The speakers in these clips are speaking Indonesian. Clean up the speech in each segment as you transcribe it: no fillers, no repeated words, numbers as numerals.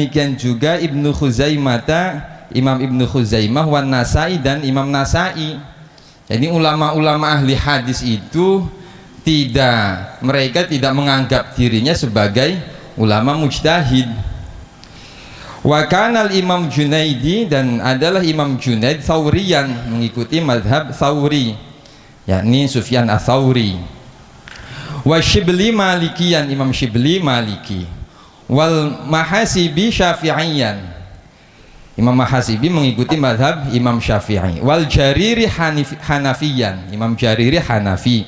Demikian juga Ibnu Khuzaimah, Imam Ibnu Khuzaimah, wan Nasai, dan Imam Nasai. Jadi ulama-ulama ahli hadis itu mereka tidak menganggap dirinya sebagai ulama mujtahid. Wa kanal Imam Junaidi, dan adalah Imam Junaid Tsauriyan, mengikuti mazhab Tsauri, yakni Sufyan Ats-Tsauri. Wa Syibli Malikiyan, Imam Syibli Maliki. Wal Mahasibi Syafi'iyan, Imam Mahasibi mengikuti mazhab Imam Syafi'i. Wal Jariri Hanafiyan, Imam Jariri Hanafi.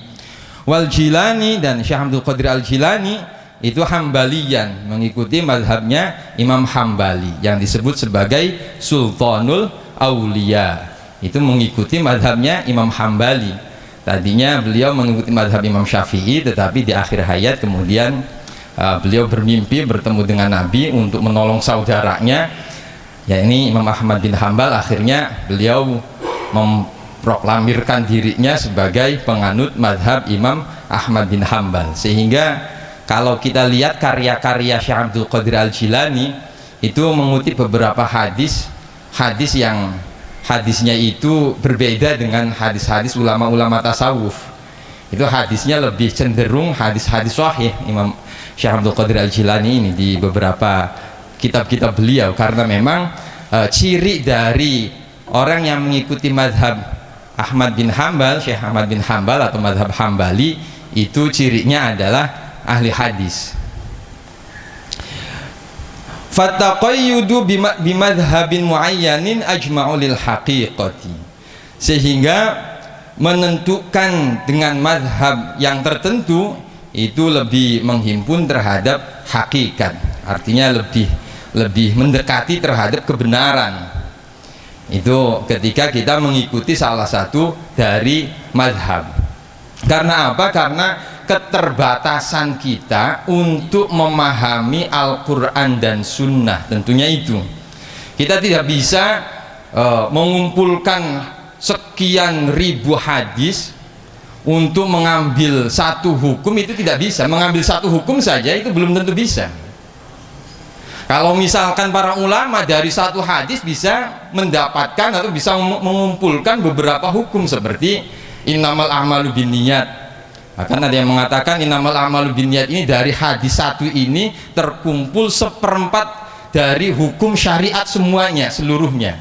Wal Jilani, dan Syekh Abdul Qadir Al-Jilani itu Hambaliyan, mengikuti mazhabnya Imam Hambali yang disebut sebagai Sultanul Aulia, itu mengikuti mazhabnya Imam Hambali. Tadinya beliau mengikuti mazhab Imam Syafi'i, tetapi di akhir hayat kemudian beliau bermimpi bertemu dengan Nabi untuk menolong saudaranya, yakni Imam Ahmad bin Hambal. Akhirnya beliau memproklamirkan dirinya sebagai penganut mazhab Imam Ahmad bin Hambal. Sehingga kalau kita lihat karya-karya Syekh Abdul Qadir Al-Jilani itu mengutip beberapa hadis yang hadisnya itu berbeda dengan hadis-hadis ulama-ulama tasawuf. Itu hadisnya lebih cenderung hadis-hadis sahih Imam Syekh Abdul Qadir Al-Jilani ini di beberapa kitab-kitab beliau, karena memang ciri dari orang yang mengikuti mazhab Ahmad bin Hambal, Syekh Ahmad bin Hambal atau mazhab Hambali, itu cirinya adalah ahli hadis. Fataqayyudu bimadhabin muayyanin ajma'u lil haqiqati, sehingga menentukan dengan mazhab yang tertentu itu lebih menghimpun terhadap hakikat, artinya lebih mendekati terhadap kebenaran. Itu ketika kita mengikuti salah satu dari mazhab. Karena apa? Karena keterbatasan kita untuk memahami Al-Quran dan Sunnah, tentunya itu kita tidak bisa mengumpulkan sekian ribu hadis untuk mengambil satu hukum. Itu tidak bisa. Mengambil satu hukum saja itu belum tentu bisa. Kalau misalkan para ulama dari satu hadis bisa mendapatkan atau bisa mengumpulkan beberapa hukum, seperti innamal a'malu binniyat. Akan ada yang mengatakan innamal a'malu binniyat ini dari hadis satu ini terkumpul 1/4 dari hukum syariat semuanya, seluruhnya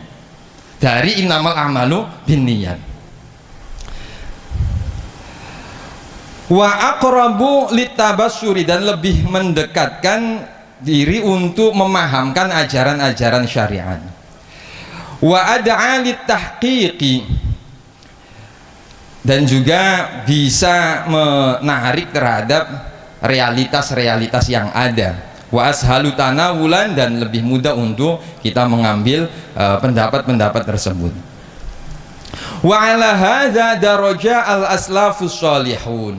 dari innamal a'malu binniyat. Wa aqrabu litabasyuri, dan lebih mendekatkan diri untuk memahamkan ajaran-ajaran syariat. Wa ad'a litahqiqi, dan juga bisa menarik terhadap realitas-realitas yang ada. Wa ashalu tanawulan, dan lebih mudah untuk kita mengambil pendapat-pendapat tersebut. Wa ala hadza daraja al-aslafus shalihun,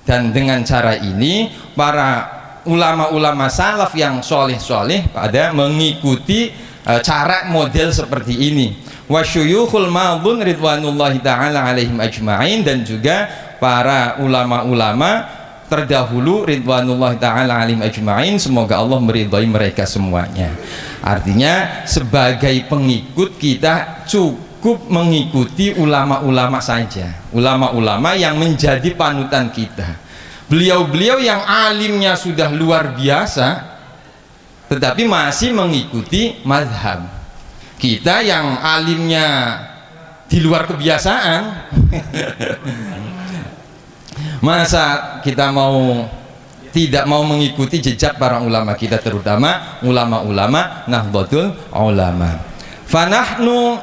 dan dengan cara ini para ulama-ulama salaf yang soleh-soleh pada mengikuti cara model seperti ini. Wasyuyukhul madun ridwanullahi ta'ala alaihim ajma'in, dan juga para ulama-ulama terdahulu ridwanullahi ta'ala alaihim ajma'in, semoga Allah meridhai mereka semuanya. Artinya sebagai pengikut kita cukup mengikuti ulama-ulama saja, ulama-ulama yang menjadi panutan kita. Beliau-beliau yang alimnya sudah luar biasa tetapi masih mengikuti mazhab. Kita yang alimnya di luar kebiasaan masa kita tidak mau mengikuti jejak para ulama kita, terutama ulama-ulama Nahdlatul Ulama. Fanahnu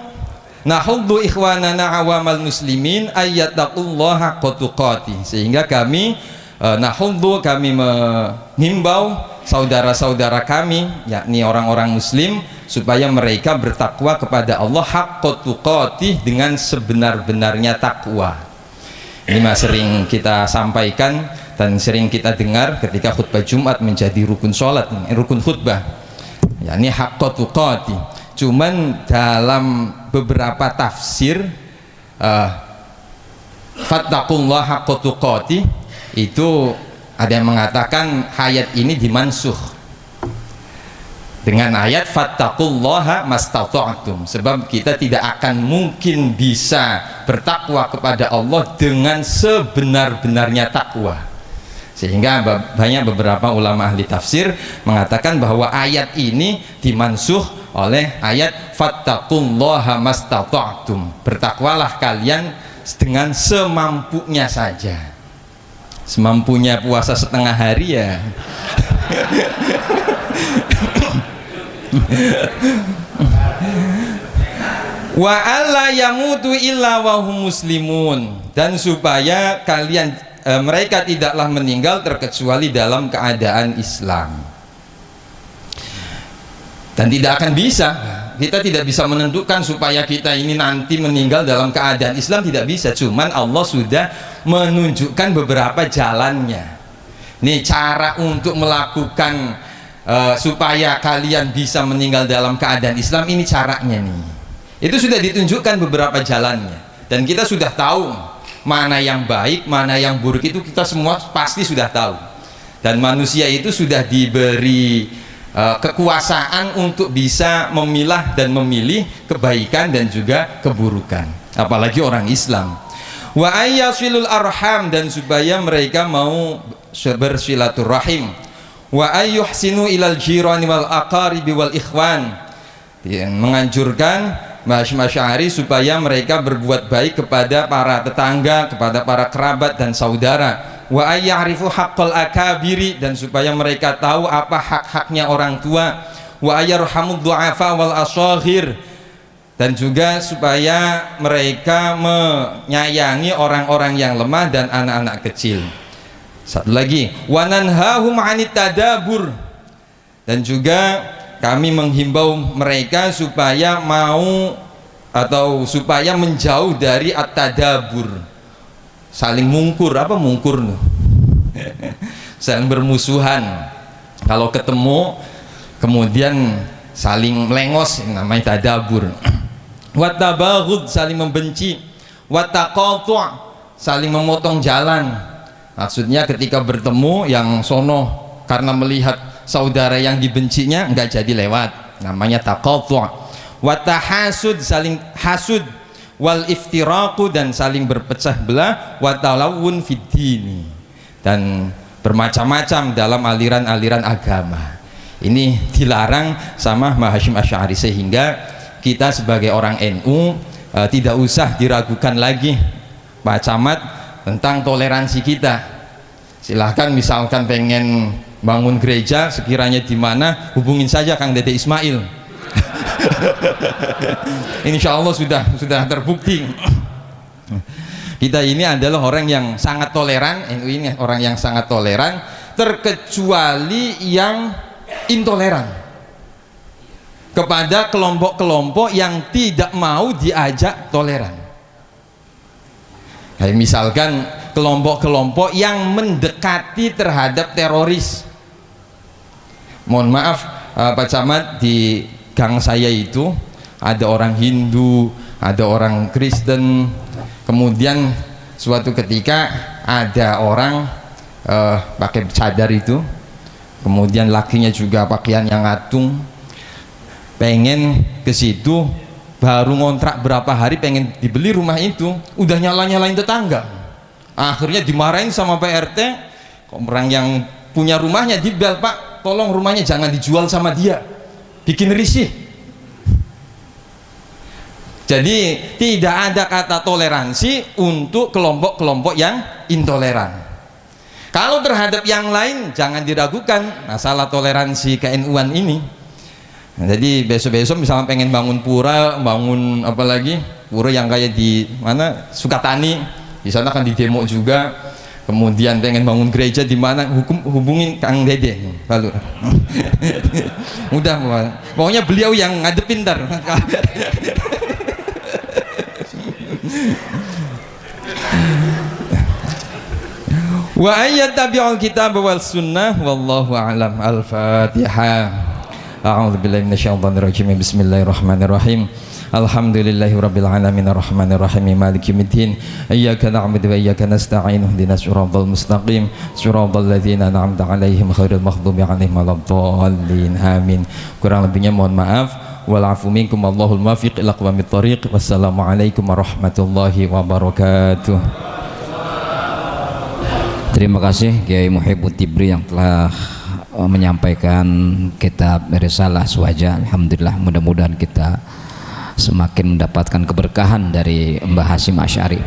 nahuddu ikhwanana awamal muslimin ayyattaqullaha haqqa tuqatih, sehingga kami nahuddu, kami menghimbau saudara-saudara kami, yakni orang-orang muslim, supaya mereka bertakwa kepada Allah haqqa tuqatih, dengan sebenar-benarnya takwa. Ini sering kita sampaikan dan sering kita dengar ketika khutbah Jumat menjadi rukun sholat, rukun khutbah, yakni haqqa tuqatih. Cuman dalam beberapa tafsir fattaqullah haqqa tuqatih itu ada yang mengatakan ayat ini dimansuh dengan ayat fattaqullaha mastata'tum, sebab kita tidak akan mungkin bisa bertakwa kepada Allah dengan sebenar-benarnya takwa. Sehingga banyak beberapa ulama ahli tafsir mengatakan bahwa ayat ini dimansuh oleh ayat fattaqullaha mastata'tum, bertakwalah kalian dengan semampunya saja. Semampunya puasa setengah hari ya. Wa alla yamutu illa wa hum muslimun, dan supaya kalian mereka tidaklah meninggal terkecuali dalam keadaan Islam. Dan tidak akan bisa, kita tidak bisa menentukan supaya kita ini nanti meninggal dalam keadaan Islam, tidak bisa. Cuman Allah sudah menunjukkan beberapa jalannya. Nih cara untuk melakukan supaya kalian bisa meninggal dalam keadaan Islam, ini caranya nih. Itu sudah ditunjukkan beberapa jalannya, dan kita sudah tahu mana yang baik, mana yang buruk, itu kita semua pasti sudah tahu. Dan manusia itu sudah diberi kekuasaan untuk bisa memilah dan memilih kebaikan dan juga keburukan, apalagi orang Islam. Wa ayyasilul arham, dan supaya mereka mau bersilaturahim. Wa ayyuhsinu ilal jirani wal aqaribi wal ikhwan, menganjurkan Hasyim Asy'ari supaya mereka berbuat baik kepada para tetangga, kepada para kerabat dan saudara. Wa ayya'rifu haqqal akabiri, dan supaya mereka tahu apa hak-haknya orang tua. Wa ayyarhamud du'afa wal ashaghir, dan juga supaya mereka menyayangi orang-orang yang lemah dan anak-anak kecil. Satu lagi, wa nanhahum 'anit tadabur, dan juga kami menghimbau mereka supaya mau atau supaya menjauh dari at-tadabur, saling mungkur. Apa mungkur? Saling bermusuhan. Kalau ketemu kemudian saling melengos, namanya tadabur. Wa tabaghud, saling membenci. Wa taqatu', saling memotong jalan. Maksudnya ketika bertemu yang sono karena melihat saudara yang dibencinya nggak jadi lewat, namanya taqatu'. Wa tahasud, saling hasud. Wal iftiraqu, dan saling berpecah belah. Wa talawun fid dini, dan bermacam-macam dalam aliran-aliran agama. Ini dilarang sama Hasyim Asy'ari, sehingga kita sebagai orang NU tidak usah diragukan lagi Pak Camat tentang toleransi kita. Silahkan misalkan pengen bangun gereja sekiranya di mana, hubungin saja Kang Dede Ismail. Insya Allah sudah terbukti. Kita ini adalah orang yang sangat toleran, NU ini orang yang sangat toleran, terkecuali yang intoleran kepada kelompok-kelompok yang tidak mau diajak toleran. Kayak misalkan kelompok-kelompok yang mendekati terhadap teroris. Mohon maaf Pak Camat, di gang saya itu ada orang Hindu, ada orang Kristen. Kemudian suatu ketika ada orang pakai cadar itu, kemudian lakinya juga pakaian yang ngatung, pengen ke situ, baru ngontrak berapa hari pengen dibeli rumah itu, udah nyalain tetangga. Akhirnya dimarahin sama Pak RT. Orang yang punya rumahnya dibel, Pak tolong rumahnya jangan dijual sama dia, bikin risih. Jadi tidak ada kata toleransi untuk kelompok-kelompok yang intoleran. Kalau terhadap yang lain jangan diragukan masalah toleransi ke-NU-an ini. Nah, jadi besok-besok misalnya pengen bangun pura, bangun apa lagi, pura yang kayak di mana Sukatani, di sana kan di demo juga. Kemudian pengen bangun gereja di mana, hubungin Kang Dede. Lalu mudah, pokoknya beliau yang ngadepin ntar. Wa ayat tabi'ul kitab wal sunnah wallahu a'lam. Al-Fatihah. A'udzubillahi minasyaitonirrajim. Bismillahirrahmanirrahim. Alhamdulillahirabbil alamin arrahmanir rahim maliki yaumiddin. Iyyaka na'budu wa iyyaka nasta'in. Ihdinas siratal mustaqim. Siratal ladzina an'amta 'alaihim ghairil maghdubi 'alaihim waladdallin. Amin. Kurang lebihnya mohon maaf. Wal 'afu minkum wallahul muwaffiq ila aqwamit thoriq. Wassalamualaikum warahmatullahi wabarakatuh. Terima kasih Kiai Muhibbut Tibri yang telah menyampaikan kitab Risalah Suwaja. Alhamdulillah, mudah-mudahan kita semakin mendapatkan keberkahan dari Mbah Hasyim Asy'ari.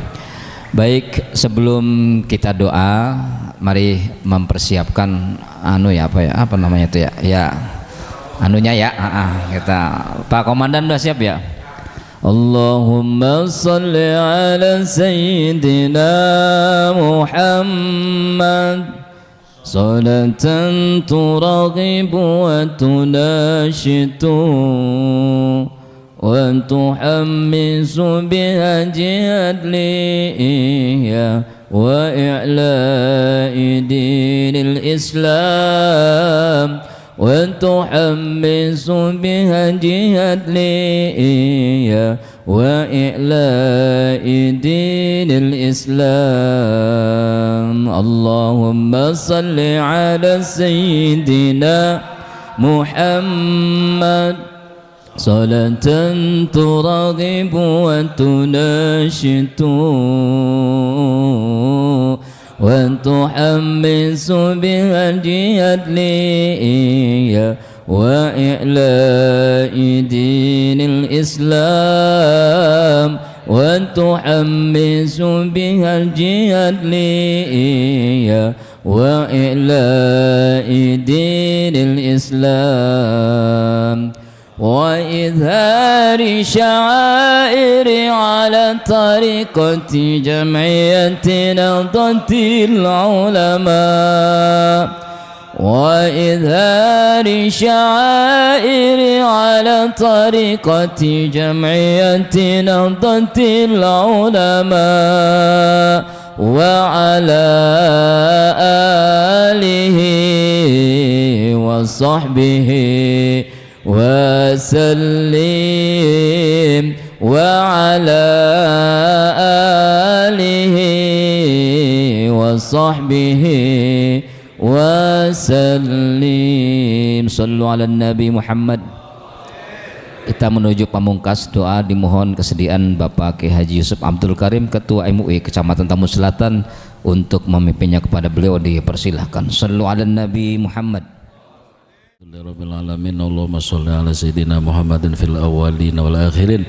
Baik, sebelum kita doa, mari mempersiapkan apa namanya itu ya anunya ya. Kita Pak Komandan udah siap ya? Allahumma salli ala sayyidina Muhammad salatan turaghibu wa tunashitu wa tuhammisu biha jihadliya wa i'la'i dinil Islam wa tuhammisu biha jihadliya wa i'la'i dinil Islam. Allahumma salli ala sayyidina Muhammad salatan turaghibu wa tunashitu wa tuhammisu biha jihadliya wa i'la'i dinil Islam wa tuhammisu biha jihadliya wa i'la'i dinil Islam wa idhari sya'airi ala tariqati jam'iyyati Nahdlatul Ulama wa idhari sya'airi ala tariqati jam'iyyati Nahdlatul Ulama wa ala alihi wa sahbihi wa sallim wa ala alihi wa sahbihi wa sallim. Sallu ala Nabi Muhammad. Kita menuju pamungkas doa, dimohon kesediaan Bapak Kiai Haji Yusuf Abdul Karim, Ketua MUI Kecamatan Tambun Selatan, untuk memimpinnya. Kepada beliau dipersilahkan. Sallu ala Nabi Muhammad. Rabbil alamin. Allahumma sholli ala sayyidina Muhammadin fil awwalin wal akhirin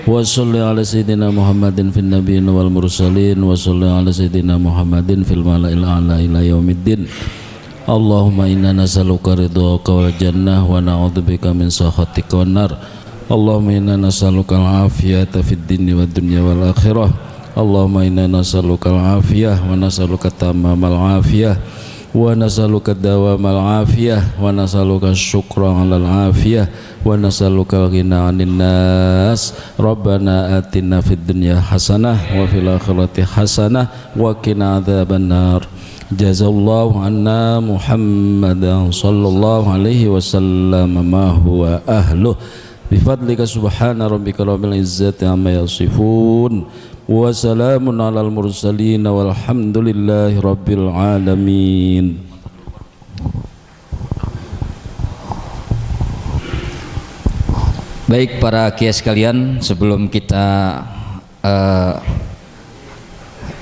wa sholli ala sayyidina Muhammadin fil nabiyyin wal mursalin wa sholli ala sayyidina Muhammadin fil mala'il a'la ila yaumiddin. Allahumma inna nas'aluka ridhaka wal jannah wa na'udzubika min sakhatika wan nar. Allahumma inna nas'aluka al-afiyata fid dini wad dunya wal akhirah. Allahumma inna nas'aluka al-afiyah wa nas'aluka tamamal afiyah wa nas'aluka dawamal afiyah wa nas'aluka syukra 'alal afiyah wa nas'aluka al-ghina 'anil nas. Rabbana atina fid dunya hasanah wa fil akhirati hasanah wa qina adzabannar. Jazallahu anna Muhammadan sallallahu alaihi wasallam ma huwa ahluh bifadlika subhana rabbika rabbil izzati amma yasifun wa salamun alal mursalin walhamdulillahi rabbil alamin. Baik para kiai sekalian, sebelum kita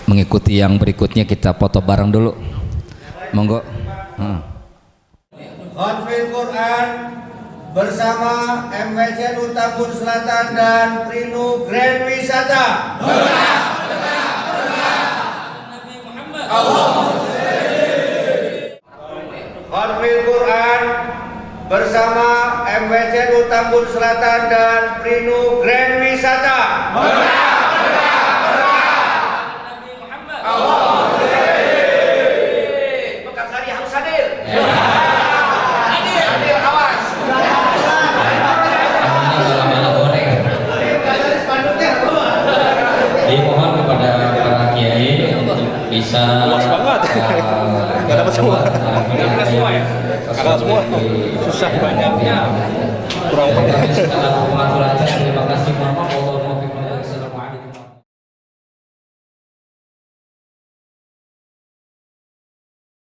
mengikuti yang berikutnya, kita foto bareng dulu. Monggo. Khatmil Quran bersama MWC Tambun Selatan dan Prinu Grand Wisata. Khatmil Quran bersama MWC Tambun Selatan dan Prinu Grand Wisata. Dimohon kepada para kiai untuk bisa luas banget. Gak dapat semua. Enggak semua ya? Enggak semua. Susah banyaknya. Kurang pengetahuan. Terima kasih Bapak.